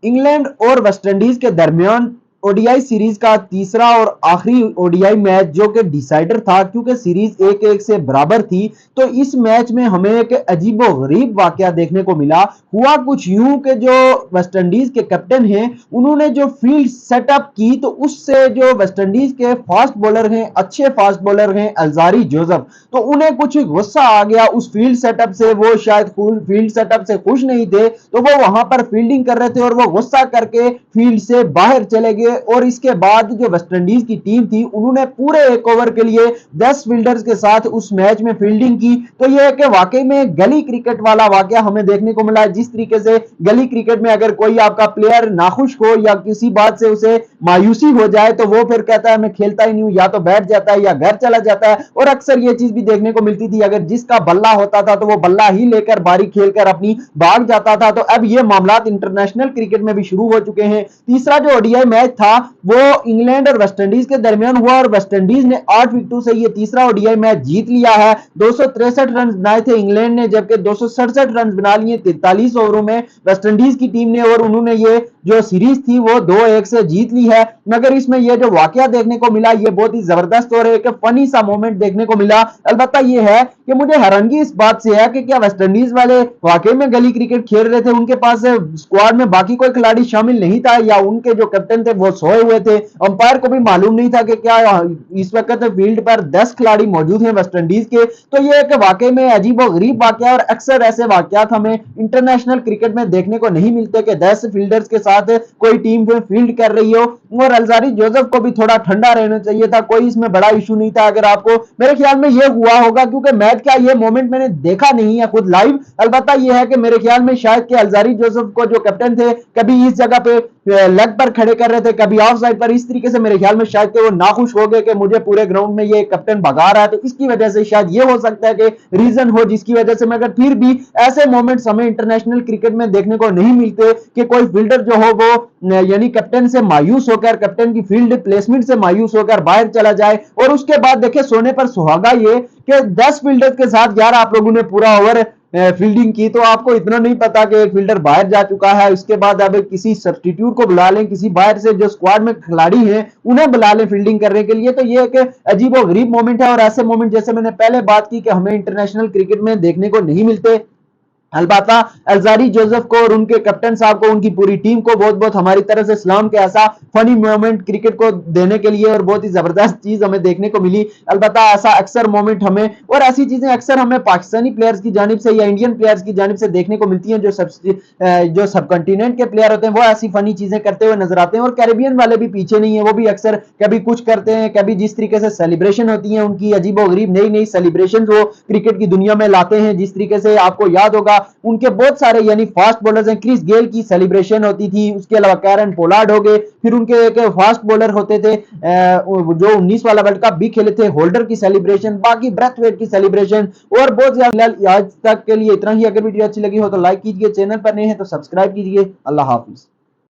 England और West Indies के दरमियान ओडीआई सीरीज का तीसरा और आखिरी ओडीआई मैच जो कि डिसाइडर था, क्योंकि सीरीज 1-1 से बराबर थी। तो इस मैच में हमें एक अजीबोगरीब वाकया देखने को मिला। हुआ कुछ यूं कि जो वेस्टइंडीज के कैप्टन हैं उन्होंने जो फील्ड सेटअप की, तो उससे जो वेस्टइंडीज के फास्ट बॉलर हैं, अच्छे फास्ट बॉलर हैं अल्जारी जोसेफ, तो उन्हें कुछ गुस्सा आ गया उस फील्ड सेटअप से। वो शायद फील्ड सेटअप से खुश नहीं थे, तो वो वहां पर फील्डिंग कर रहे थे और वो गुस्सा करके फील्ड से बाहर चले गए। और इसके बाद जो वेस्टइंडीज की टीम थी उन्होंने पूरे एक ओवर के लिए 10 फील्डर्स के साथ उस मैच में फील्डिंग की। तो यह है कि वाकई में गली क्रिकेट वाला वाकया हमें देखने को मिला। जिस तरीके से गली क्रिकेट में अगर कोई आपका प्लेयर नाखुश हो या किसी बात से उसे मायूसी हो जाए तो वो फिर कहता है मैं खेलता ही नहीं हूं, या तो बैठ जाता है या घर चला जाता है। और अक्सर ये चीज भी देखने को मिलती थी, अगर जिसका बल्ला होता था तो वो बल्ला ही लेकर बारी खेलकर अपनी भाग जाता था। तो अब ये मामला इंटरनेशनल क्रिकेट में भी शुरू हो चुके हैं। तीसरा जो ओडीआई मैच था वो इंग्लैंड और वेस्टइंडीज के दरमियान हुआ और वेस्टइंडीज ने 8 विकेटों से ये तीसरा ओडीआई मैच जीत लिया है। 263 रन बनाए थे इंग्लैंड ने, जबकि 267 रन बना लिए 43 ओवरों में वेस्टइंडीज की टीम ने, और उन्होंने ये जो सीरीज थी वो 2-1 से जीत ली है। मगर इसमें ये जो वाकया देखने को मिला ये बहुत ही जबरदस्त और एक फनी सा मोमेंट देखने को मिला। अलबत्ता ये है कि मुझे हैरानगी इस बात से है कि क्या वेस्टइंडीज वाले वाकई में गली क्रिकेट खेल रहे थे, उनके पास स्क्वाड में बाकी कोई खिलाड़ी शामिल नहीं था, या उनके जो कैप्टन थे वो सोए हुए थे। अंपायर को भी मालूम नहीं था कि क्या इस वक्त फील्ड पर 10 खिलाड़ी मौजूद हैं वेस्टइंडीज के। तो ये एक वाकई में अजीबोगरीब वाकया, और अक्सर ऐसे वाकयात हमें इंटरनेशनल क्रिकेट में देखने को नहीं मिलते कि 10 फील्डर्स के साथ कोई टीम फील्ड कर रही हो। और अल्जारी जोसेफ को भी थोड़ा ठंडा रहना चाहिए था, कोई इसमें बड़ा इशू नहीं था। अगर आपको मेरे ख्याल में ये हुआ होगा, क्योंकि मैच का ये मोमेंट मैंने देखा नहीं है खुद लाइव। अलबत्ता ये है कि मेरे ख्याल में शायद कि अल्जारी जोसेफ को जो कैप्टन थे कभी इस जगह पे लेग पर खड़े कर रहे थे, कभी ऑफ साइड पर, इस तरीके से मेरे ख्याल में शायद कि वो नाखुश हो गए कि मुझे पूरे ग्राउंड में ये कैप्टन भगा रहा है। तो इसकी वजह से शायद ये हो सकता है कि रीजन हो जिसकी वजह से, मगर फिर भी ऐसे मोमेंट्स हमें इंटरनेशनल क्रिकेट में देखने को नहीं मिलते कि कोई फील्डर जो हो वो यानी कैप्टन से मायूस होकर, कैप्टन की फील्ड प्लेसमेंट से मायूस होकर बाहर चला जाए। और उसके बाद देखे सोने पर सुहागा ये कि 10 फील्डर के साथ यार आप लोगों ने पूरा ओवर फील्डिंग की, तो आपको इतना नहीं पता कि एक फील्डर बाहर जा चुका है। उसके बाद अब किसी सब्स्टिट्यूट को बुला लें, किसी बाहर से जो स्क्वाड में खिलाड़ी हैं उन्हें बुला लें फील्डिंग करने के लिए। तो ये एक अजीब और गरीब मोमेंट है, और ऐसे मोमेंट जैसे मैंने पहले बात की कि हमें इंटरनेशनल क्रिकेट में देखने को नहीं मिलते। अलबत्ता अल्जारी जोसेफ को और उनके कैप्टन साहब को, उनकी पूरी टीम को बहुत बहुत हमारी तरफ से सलाम के ऐसा फनी मोमेंट क्रिकेट को देने के लिए, और बहुत ही जबरदस्त चीज हमें देखने को मिली। अलबत्ता ऐसा अक्सर मोमेंट हमें, और ऐसी चीजें अक्सर हमें पाकिस्तानी प्लेयर्स की जानिब से या इंडियन प्लेयर्स की जानिब से देखने को मिलती हैं। जो सब कंटिनेंट के प्लेयर होते हैं वो ऐसी फनी चीजें करते हुए नजर आते हैं, और कैरेबियन वाले भी पीछे नहीं है, वो भी अक्सर कभी कुछ करते हैं, कभी जिस तरीके से सेलिब्रेशन होती है उनकी अजीबोगरीब नई नई सेलिब्रेशन वो क्रिकेट की दुनिया में लाते हैं। जिस तरीके से आपको याद होगा उनके बहुत सारे यानी फास्ट बॉलर्स हैं, क्रिस गेल की सेलिब्रेशन होती थी, उसके अलावा कैरन पोलार्ड हो गए, फिर उनके एक फास्ट बॉलर होते थे जो 19 वाला वर्ल्ड कप भी खेले थे, होल्डर की सेलिब्रेशन, बाकी ब्रेथवेट की सेलिब्रेशन, और बहुत ज्यादा। आज तक के लिए इतना ही। अगर वीडियो अच्छी लगी हो तो लाइक कीजिए, चैनल पर नए हैं तो सब्सक्राइब कीजिए। अल्लाह हाफिज।